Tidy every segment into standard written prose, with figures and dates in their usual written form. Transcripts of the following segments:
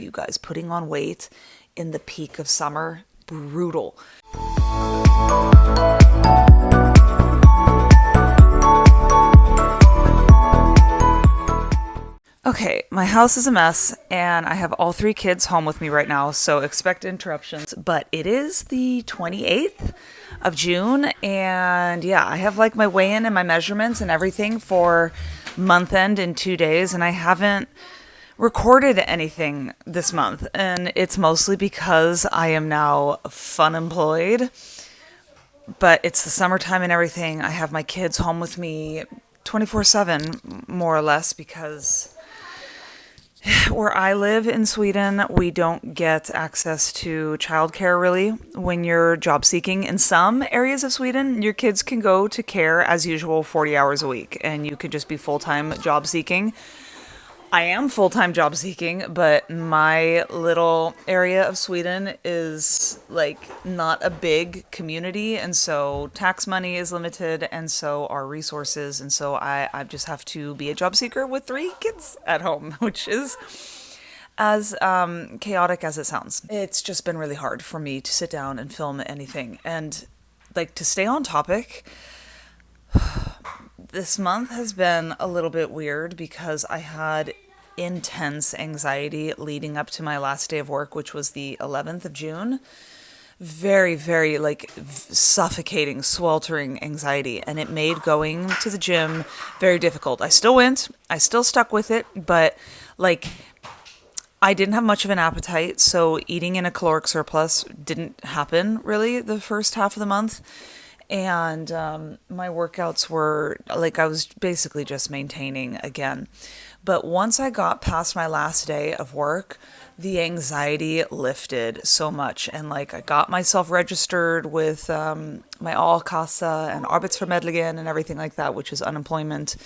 you guys, putting on weight in the peak of summer, brutal. Okay, my house is a mess and I have all three kids home with me right now, so expect interruptions. But it is the 28th of June, and yeah, I have like my weigh-in and my measurements and everything for month end in 2 days, and I haven't recorded anything this month. And it's mostly because I am now fun employed, but it's the summertime and everything. I have my kids home with me 24/7, more or less, because where I live in Sweden, we don't get access to childcare really when you're job seeking. In some areas of Sweden, your kids can go to care as usual 40 hours a week and you can just be full-time job seeking. I am full-time job seeking, but my little area of Sweden is like not a big community, and so tax money is limited, and so are resources, and so I just have to be a job seeker with three kids at home, which is as chaotic as it sounds. It's just been really hard for me to sit down and film anything, and like to stay on topic. This month has been a little bit weird because I had intense anxiety leading up to my last day of work, which was the 11th of June. Very, very like suffocating, sweltering anxiety. And it made going to the gym very difficult. I still went, I still stuck with it, but like I didn't have much of an appetite. So eating in a caloric surplus didn't happen really the first half of the month. And my workouts were like, I was basically just maintaining again. But once I got past my last day of work, the anxiety lifted so much. And like, I got myself registered with my A-kassa and Arbetsförmedlingen and everything like that, which is unemployment.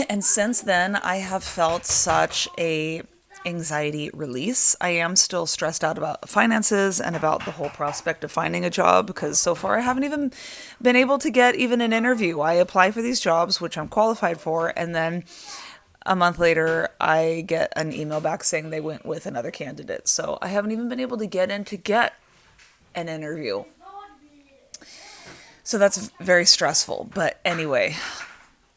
And since then, I have felt such a anxiety release. I am still stressed out about finances and about the whole prospect of finding a job, because so far I haven't even been able to get even an interview. I apply for these jobs, which I'm qualified for, and then a month later I get an email back saying they went with another candidate. So I haven't even been able to get an interview. So that's very stressful. But anyway,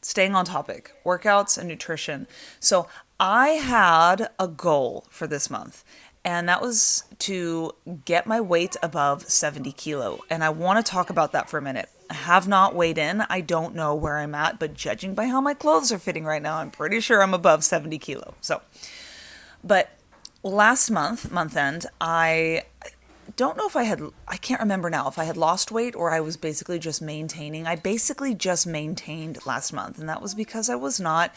staying on topic, workouts and nutrition. So I had a goal for this month, and that was to get my weight above 70 kilo. And I want to talk about that for a minute. I have not weighed in. I don't know where I'm at, but judging by how my clothes are fitting right now, I'm pretty sure I'm above 70 kilo. But last month end, I don't know if I can't remember now if I had lost weight or I was basically just maintaining. I basically just maintained last month, and that was because I was not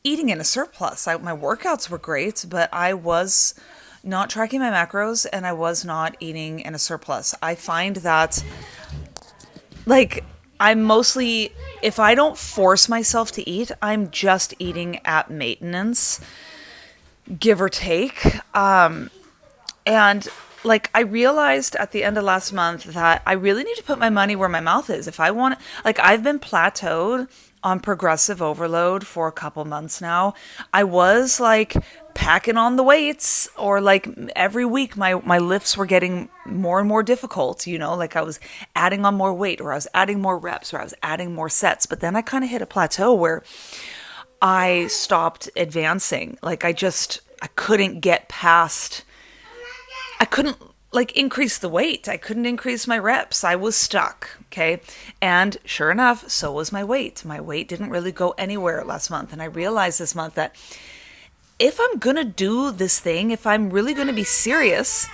eating in a surplus. My workouts were great, but I was not tracking my macros and I was not eating in a surplus. I find that like I'm mostly, if I don't force myself to eat, I'm just eating at maintenance, give or take. And like I realized at the end of last month that I really need to put my money where my mouth is. If I want, like I've been plateaued on progressive overload for a couple months now. I was like packing on the weights, or like every week my lifts were getting more and more difficult, like I was adding on more weight, or I was adding more reps, or I was adding more sets. But then I kind of hit a plateau where I stopped advancing. Like I couldn't get past, I couldn't like increase the weight. I couldn't increase my reps. I was stuck. Okay. And sure enough, so was my weight. My weight didn't really go anywhere last month. And I realized this month that if I'm going to do this thing, if I'm really going to be serious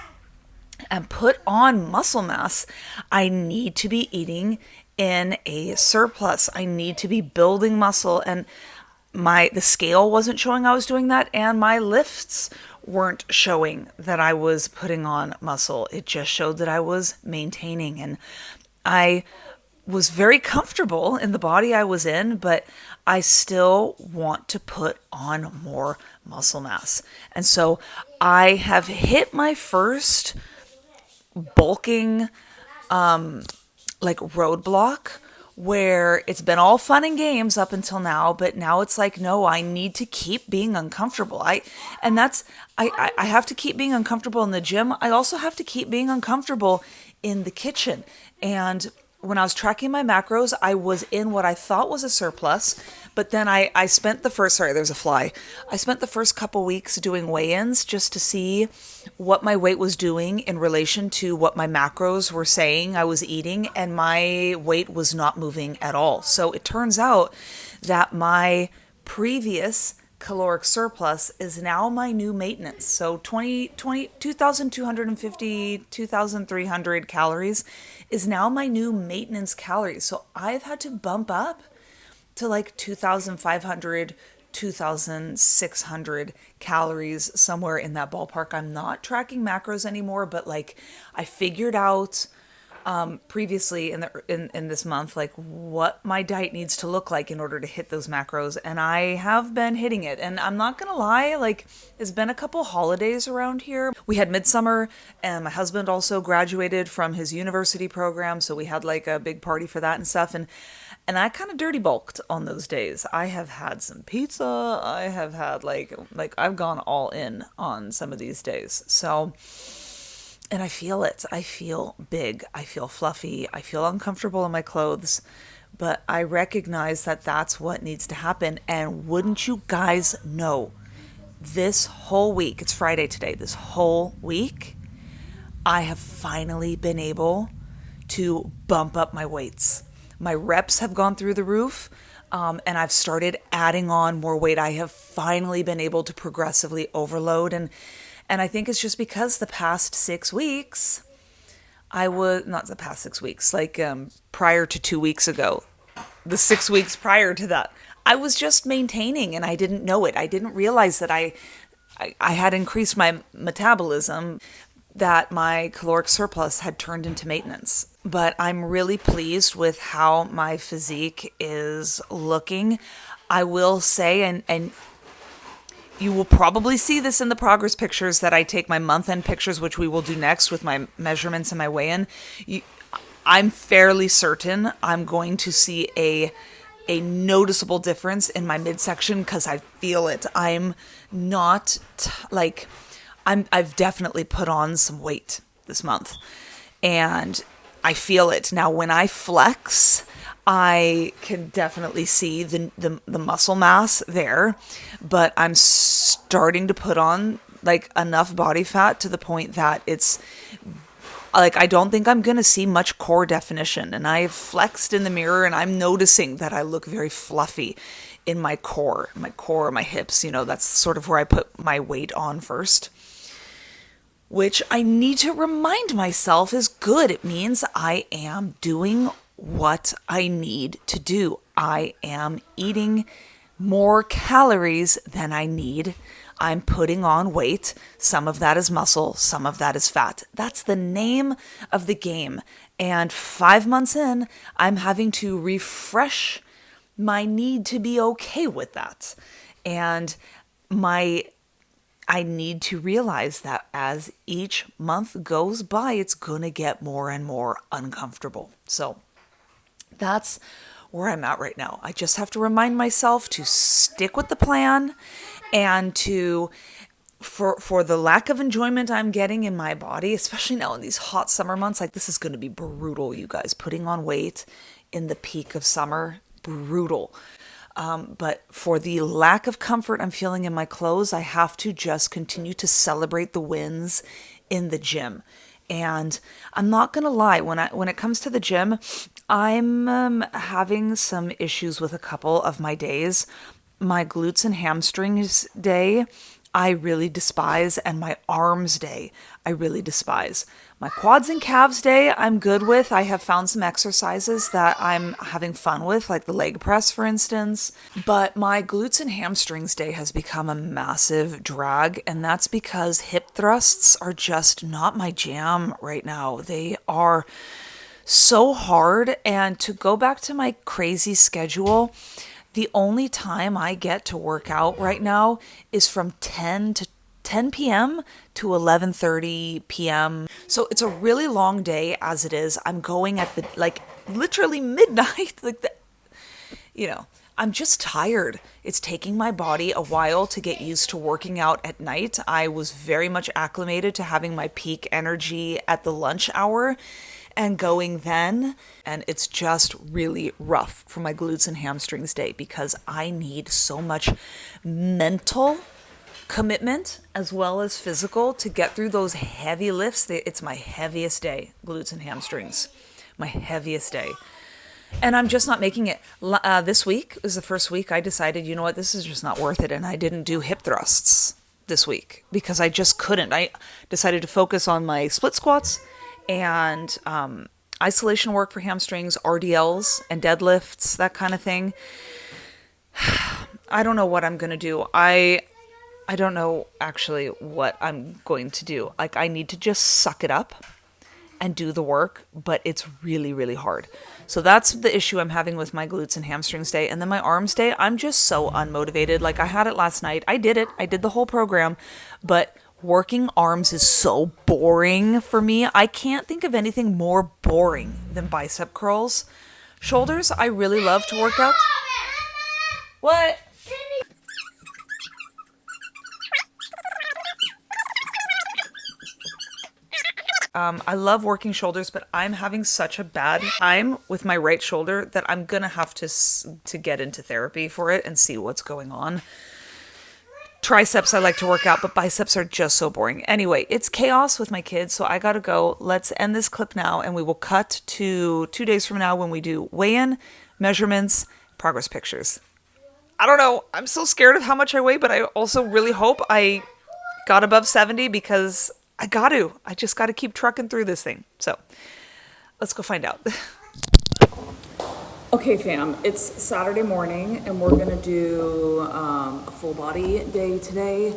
and put on muscle mass, I need to be eating in a surplus. I need to be building muscle, and the scale wasn't showing I was doing that, and my lifts weren't showing that I was putting on muscle. It just showed that I was maintaining, and I was very comfortable in the body I was in, but I still want to put on more muscle mass. And so I have hit my first bulking roadblock where it's been all fun and games up until now, but now it's like, no, I need to keep being uncomfortable. I have to keep being uncomfortable in the gym. I also have to keep being uncomfortable in the kitchen. And when I was tracking my macros, I was in what I thought was a surplus, but then I spent the first, sorry, there's a fly. I spent the first couple weeks doing weigh-ins just to see what my weight was doing in relation to what my macros were saying I was eating, and my weight was not moving at all. So it turns out that my previous caloric surplus is now my new maintenance. So 2,250, 2,300 calories is now my new maintenance calories. So I've had to bump up to like 2,500, 2,600 calories, somewhere in that ballpark. I'm not tracking macros anymore, but like I figured out previously in this month, like what my diet needs to look like in order to hit those macros, and I have been hitting it. And I'm not gonna lie, like it's been a couple holidays around here. We had midsummer, and my husband also graduated from his university program, so we had like a big party for that and stuff. And I kind of dirty bulked on those days. I have had some pizza. I have had like I've gone all in on some of these days. So. And I feel it. I feel big. I feel fluffy. I feel uncomfortable in my clothes. But I recognize that that's what needs to happen. And wouldn't you guys know, this whole week, it's Friday today, this whole week, I have finally been able to bump up my weights. My reps have gone through the roof. And I've started adding on more weight. I have finally been able to progressively overload. And I think it's just because the past 6 weeks, not the past 6 weeks, like prior to 2 weeks ago, the 6 weeks prior to that, I was just maintaining and I didn't know it. I didn't realize that I had increased my metabolism, that my caloric surplus had turned into maintenance. But I'm really pleased with how my physique is looking. I will say, and you will probably see this in the progress pictures that I take, my month-end pictures, which we will do next with my measurements and my weigh-in. I'm fairly certain I'm going to see a noticeable difference in my midsection because I feel it. I'm not I've definitely put on some weight this month, and I feel it. Now, when I flex, I can definitely see the muscle mass there, but I'm starting to put on like enough body fat to the point that it's like I don't think I'm going to see much core definition. And I've flexed in the mirror and I'm noticing that I look very fluffy in my core, my hips, that's sort of where I put my weight on first, which I need to remind myself is good. It means I am doing what I need to do. I am eating more calories than I need. I'm putting on weight. Some of that is muscle, some of that is fat. That's the name of the game. And 5 months in, I'm having to refresh my need to be okay with that. And I need to realize that as each month goes by, it's going to get more and more uncomfortable. So that's where I'm at right now. I just have to remind myself to stick with the plan and for the lack of enjoyment I'm getting in my body, especially now in these hot summer months, like this is going to be brutal, you guys. Putting on weight in the peak of summer, brutal. But for the lack of comfort I'm feeling in my clothes, I have to just continue to celebrate the wins in the gym. And I'm not going to lie, when it comes to the gym, I'm having some issues with a couple of my days. My glutes and hamstrings day, I really despise, and my arms day, I really despise. My quads and calves day, I'm good with. I have found some exercises that I'm having fun with, like the leg press, for instance. But my glutes and hamstrings day has become a massive drag, and that's because hip thrusts are just not my jam right now. They are so hard, and to go back to my crazy schedule, the only time I get to work out right now is from 10 p.m. to 11:30 p.m. So it's a really long day as it is. I'm going at literally midnight. Like the, you know, I'm just tired. It's taking my body a while to get used to working out at night. I was very much acclimated to having my peak energy at the lunch hour and going then. And it's just really rough for my glutes and hamstrings day because I need so much mental commitment as well as physical to get through those heavy lifts. It's my heaviest day, glutes and hamstrings, my heaviest day. And I'm just not making it. This week was the first week I decided, you know what, this is just not worth it. And I didn't do hip thrusts this week because I just couldn't. I decided to focus on my split squats and isolation work for hamstrings, RDLs and deadlifts, that kind of thing. I don't know what I'm going to do. I don't know actually what I'm going to do. Like, I need to just suck it up and do the work, but it's really, really hard. So that's the issue I'm having with my glutes and hamstrings day. And then my arms day, I'm just so unmotivated. Like, I had it last night. I did it. I did the whole program, but working arms is so boring for me. I can't think of anything more boring than bicep curls. Shoulders, I really love to work out. What? I love working shoulders, but I'm having such a bad time with my right shoulder that I'm gonna have to get into therapy for it and see what's going on. Triceps I like to work out, but biceps are just so boring. Anyway, it's chaos with my kids, so I gotta go. Let's end this clip now, and we will cut to 2 days from now when we do weigh-in, measurements, progress pictures. I don't know. I'm so scared of how much I weigh, but I also really hope I got above 70 because I just got to keep trucking through this thing. So let's go find out. Okay, fam, it's Saturday morning and we're going to do a full body day today.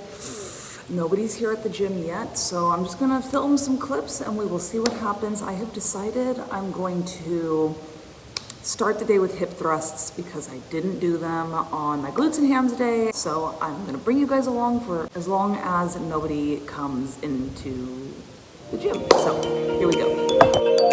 Nobody's here at the gym yet, so I'm just going to film some clips and we will see what happens. I have decided I'm going to start the day with hip thrusts because I didn't do them on my glutes and hams day. So I'm gonna bring you guys along for as long as nobody comes into the gym. So here we go.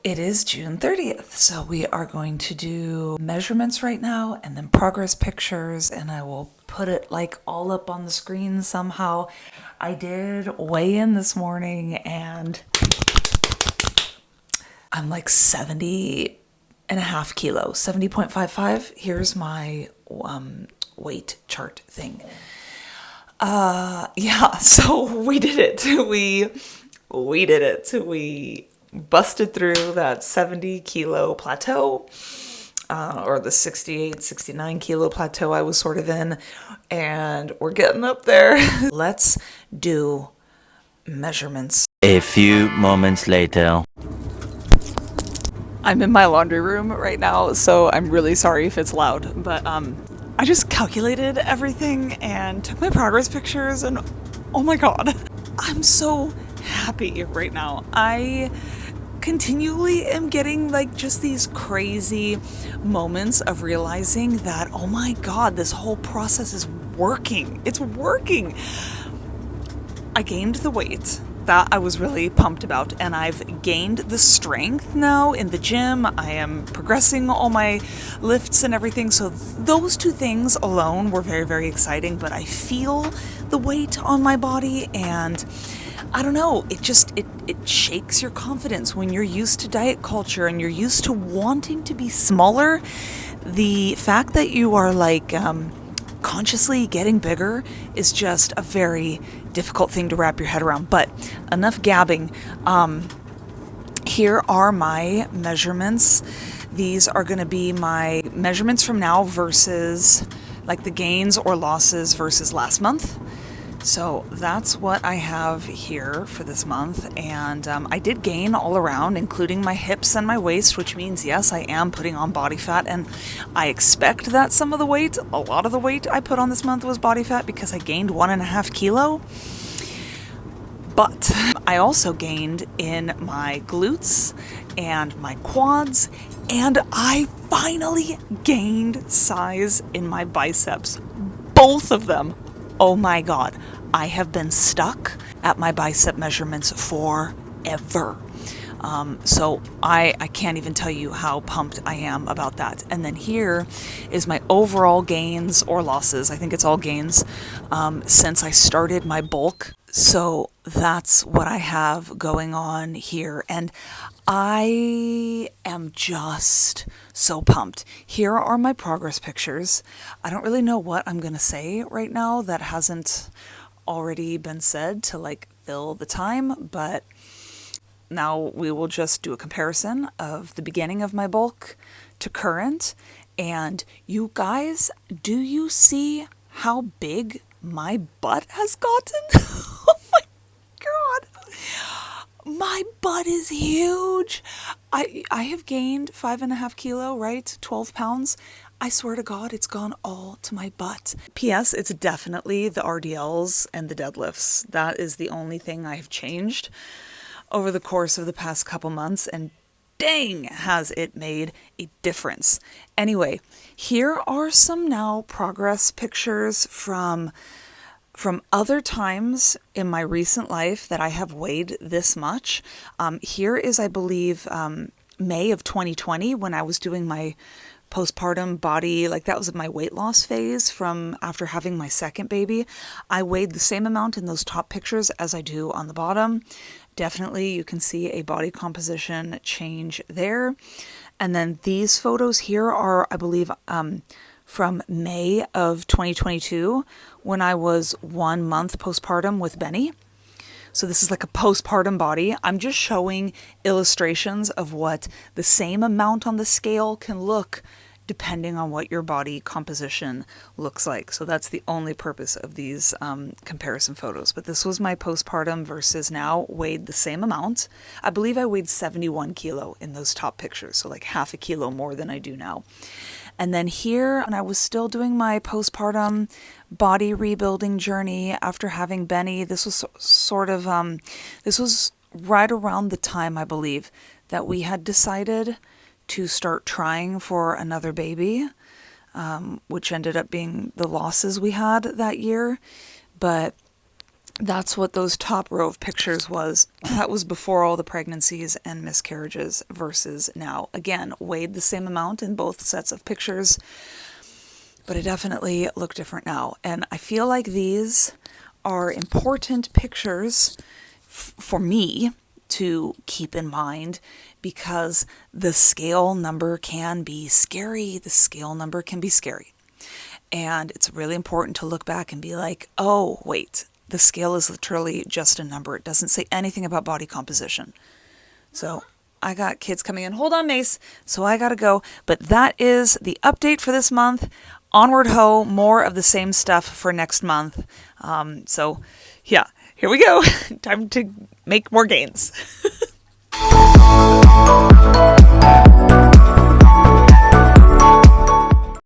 It is June 30th, so we are going to do measurements right now and then progress pictures, and I will put it like all up on the screen somehow. I did weigh in this morning and I'm like 70 and a half kilos, 70.55. Here's my weight chart thing. Yeah, so we did it. We did it. We busted through that 70 kilo plateau, or the 68, 69 kilo plateau I was sort of in, and we're getting up there. Let's do measurements. A few moments later. I'm in my laundry room right now, so I'm really sorry if it's loud, but I just calculated everything and took my progress pictures, and oh my god, I'm so happy right now. I continually am getting like just these crazy moments of realizing that, oh my god, this whole process is working. It's working. I gained the weight. That I was really pumped about, and I've gained the strength now in the gym. I am progressing all my lifts and everything, so those two things alone were very, very exciting, but I feel the weight on my body, and I don't know, it shakes your confidence when you're used to diet culture and you're used to wanting to be smaller. The fact that you are like consciously getting bigger is just a very difficult thing to wrap your head around. But enough gabbing. Here are my measurements. These are going to be my measurements from now versus like the gains or losses versus last month. So that's what I have here for this month, and I did gain all around, including my hips and my waist, which means, yes, I am putting on body fat, and I expect that some of the weight, a lot of the weight I put on this month was body fat because I gained 1.5 kilo. But I also gained in my glutes and my quads, and I finally gained size in my biceps. Both of them. Oh my God, I have been stuck at my bicep measurements forever. So I can't even tell you how pumped I am about that. And then here is my overall gains or losses. I think it's all gains since I started my bulk. So that's what I have going on here. And I am just so pumped. Here are my progress pictures. I don't really know what I'm going to say right now that hasn't already been said to like fill the time, but now we will just do a comparison of the beginning of my bulk to current. And you guys, do you see how big my butt has gotten? Oh my God. My butt is huge. I have gained 5.5 kilo, right? 12 pounds. I swear to God, it's gone all to my butt. P.S. It's definitely the RDLs and the deadlifts. That is the only thing I've changed over the course of the past couple months, and dang, has it made a difference. Anyway, here are some now progress pictures from other times in my recent life that I have weighed this much. Here is, I believe, May of 2020 when I was doing my postpartum body, like that was my weight loss phase from after having my second baby. I weighed the same amount in those top pictures as I do on the bottom. Definitely you can see a body composition change there. And then these photos here are, I believe, from May of 2022 when I was 1 month postpartum with Benny. So this is like a postpartum body. I'm just showing illustrations of what the same amount on the scale can look depending on what your body composition looks like. So that's the only purpose of these comparison photos. But this was my postpartum versus now, weighed the same amount. I believe I weighed 71 kilo in those top pictures, so like 0.5 kilo more than I do now. And then here, when I was still doing my postpartum body rebuilding journey after having Benny, this was sort of, this was right around the time, I believe, that we had decided to start trying for another baby, which ended up being the losses we had that year. But that's what those top row of pictures was. That was before all the pregnancies and miscarriages versus now. Again, weighed the same amount in both sets of pictures, but it definitely looked different now. And I feel like these are important pictures for me to keep in mind because the scale number can be scary. The scale number can be scary. And it's really important to look back and be like, oh, wait, the scale is literally just a number. It doesn't say anything about body composition. So I got kids coming in. Hold on, Mace. So I got to go. But that is the update for this month. Onward ho, more of the same stuff for next month. So yeah, here we go. Time to make more gains.